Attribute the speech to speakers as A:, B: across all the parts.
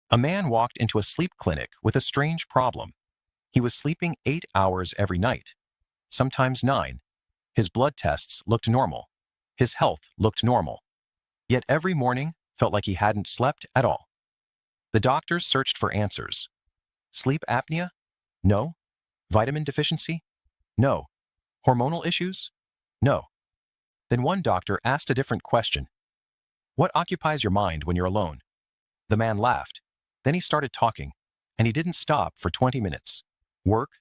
A: A man walked into a sleep clinic with a strange problem. He was sleeping 8 hours every night, sometimes 9. His blood tests looked normal. His health looked normal. Yet every morning felt like he hadn't slept at all. The doctors searched for answers. Sleep apnea? No. Vitamin deficiency? No. Hormonal issues? No. Then one doctor asked a different question. What occupies your mind when you're alone? The man laughed. Then he started talking, and he didn't stop for 20 minutes. Work,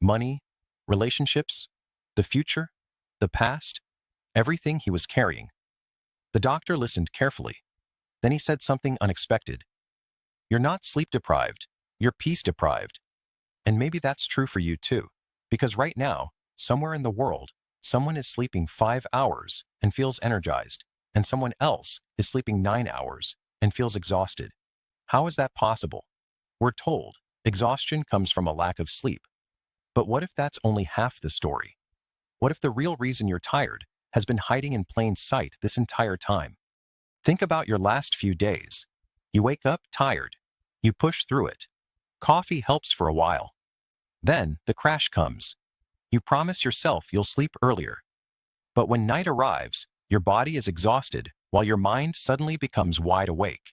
A: money, relationships, the future, the past, everything he was carrying. The doctor listened carefully. Then he said something unexpected. You're not sleep deprived, you're peace deprived. And maybe that's true for you too, because right now, somewhere in the world, someone is sleeping 5 hours and feels energized, and someone else is sleeping 9 hours and feels exhausted. How is that possible? We're told exhaustion comes from a lack of sleep. But what if that's only half the story? What if the real reason you're tired has been hiding in plain sight this entire time? Think about your last few days. You wake up tired. You push through it. Coffee helps for a while. Then the crash comes. You promise yourself you'll sleep earlier. But when night arrives, your body is exhausted while your mind suddenly becomes wide awake.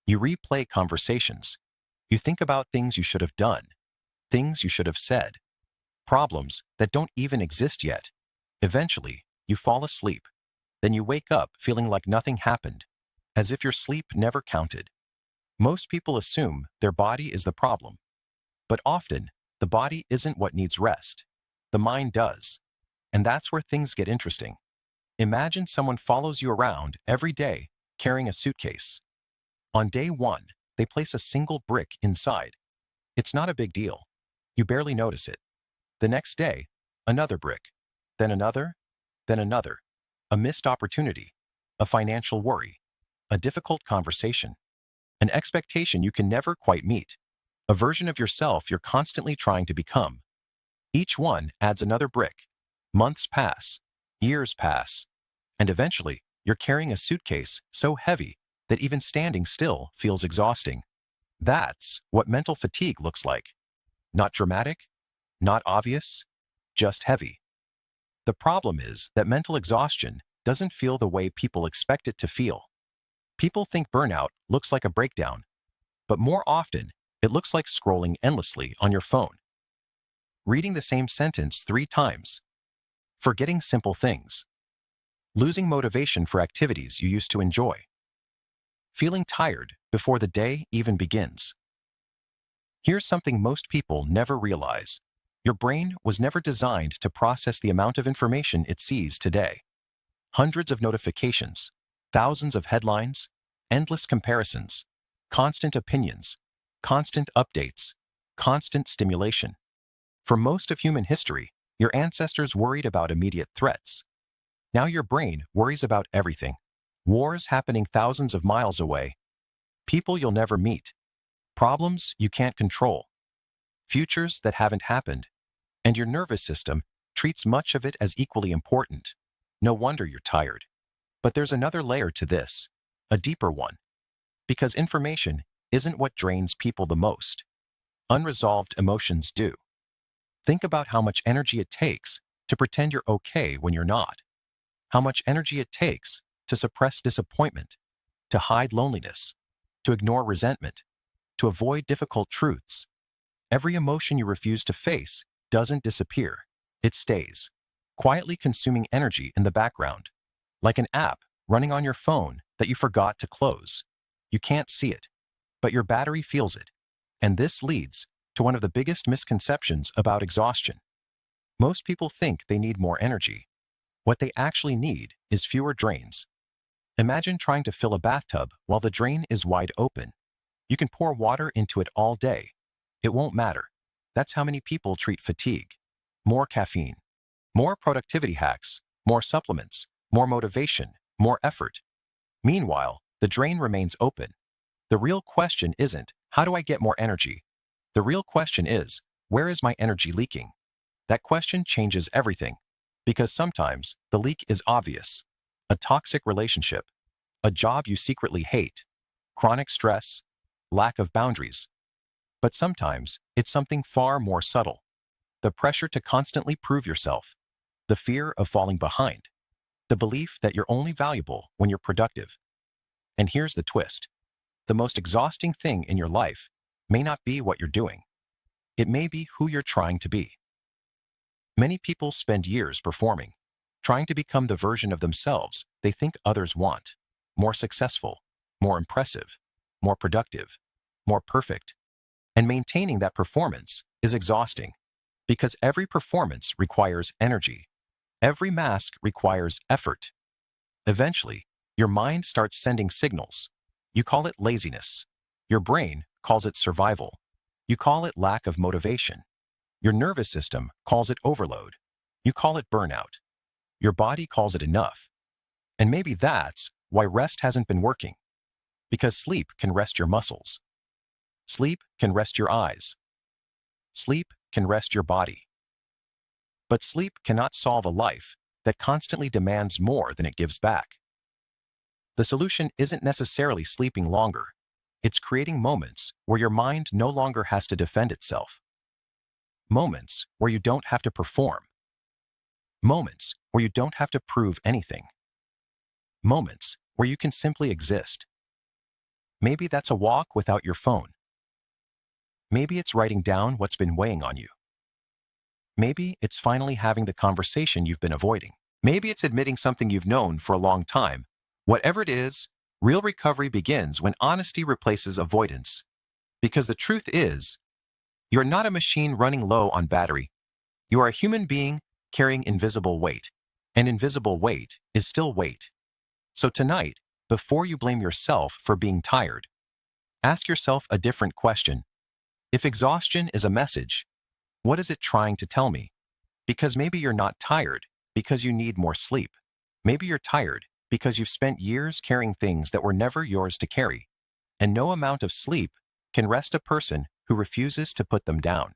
A: You replay conversations. You think about things you should have done, things you should have said, problems that don't even exist yet. Eventually, you fall asleep. Then you wake up feeling like nothing happened, as if your sleep never counted. Most people assume their body is the problem. But often, the body isn't what needs rest. The mind does. And that's where things get interesting. Imagine someone follows you around every day carrying a suitcase. On day 1, they place a single brick inside. It's not a big deal. You barely notice it. The next day, another brick, then another, then another. A missed opportunity, a financial worry, a difficult conversation, an expectation you can never quite meet, a version of yourself you're constantly trying to become. Each one adds another brick. Months pass, years pass, and eventually you're carrying a suitcase so heavy that even standing still feels exhausting. That's what mental fatigue looks like. Not dramatic, not obvious, just heavy. The problem is that mental exhaustion doesn't feel the way people expect it to feel. People think burnout looks like a breakdown, but more often, it looks like scrolling endlessly on your phone. Reading the same sentence 3 times. Forgetting simple things. Losing motivation for activities you used to enjoy. Feeling tired before the day even begins. Here's something most people never realize. Your brain was never designed to process the amount of information it sees today. Hundreds of notifications, thousands of headlines, endless comparisons, constant opinions, constant updates, constant stimulation. For most of human history, your ancestors worried about immediate threats. Now your brain worries about everything. Wars happening thousands of miles away. People you'll never meet. Problems you can't control. Futures that haven't happened. And your nervous system treats much of it as equally important. No wonder you're tired. But there's another layer to this, a deeper one. Because information isn't what drains people the most. Unresolved emotions do. Think about how much energy it takes to pretend you're okay when you're not. How much energy it takes to suppress disappointment, to hide loneliness, to ignore resentment, to avoid difficult truths. Every emotion you refuse to face doesn't disappear. It stays, quietly consuming energy in the background, like an app running on your phone that you forgot to close. You can't see it, but your battery feels it. And this leads to one of the biggest misconceptions about exhaustion. Most people think they need more energy. What they actually need is fewer drains. Imagine trying to fill a bathtub while the drain is wide open. You can pour water into it all day. It won't matter. That's how many people treat fatigue. More caffeine, more productivity hacks, more supplements, more motivation, more effort. Meanwhile, the drain remains open. The real question isn't, how do I get more energy? The real question is, where is my energy leaking? That question changes everything, because sometimes the leak is obvious. A toxic relationship, a job you secretly hate, chronic stress, lack of boundaries. But sometimes it's something far more subtle. The pressure to constantly prove yourself, the fear of falling behind, the belief that you're only valuable when you're productive. And here's the twist. The most exhausting thing in your life may not be what you're doing. It may be who you're trying to be. Many people spend years performing, trying to become the version of themselves they think others want, more successful, more impressive, more productive, more perfect. And maintaining that performance is exhausting because every performance requires energy. Every mask requires effort. Eventually, your mind starts sending signals. You call it laziness. Your brain calls it survival. You call it lack of motivation. Your nervous system calls it overload. You call it burnout. Your body calls it enough. And maybe that's why rest hasn't been working. Because sleep can rest your muscles. Sleep can rest your eyes. Sleep can rest your body. But sleep cannot solve a life that constantly demands more than it gives back. The solution isn't necessarily sleeping longer. It's creating moments where your mind no longer has to defend itself. Moments where you don't have to perform. Moments where you don't have to prove anything. Moments where you can simply exist. Maybe that's a walk without your phone. Maybe it's writing down what's been weighing on you. Maybe it's finally having the conversation you've been avoiding. Maybe it's admitting something you've known for a long time. Whatever it is, real recovery begins when honesty replaces avoidance. Because the truth is, you're not a machine running low on battery. You are a human being carrying invisible weight. And invisible weight is still weight. So tonight, before you blame yourself for being tired, ask yourself a different question. If exhaustion is a message, what is it trying to tell me? Because maybe you're not tired because you need more sleep. Maybe you're tired because you've spent years carrying things that were never yours to carry. And no amount of sleep can rest a person who refuses to put them down.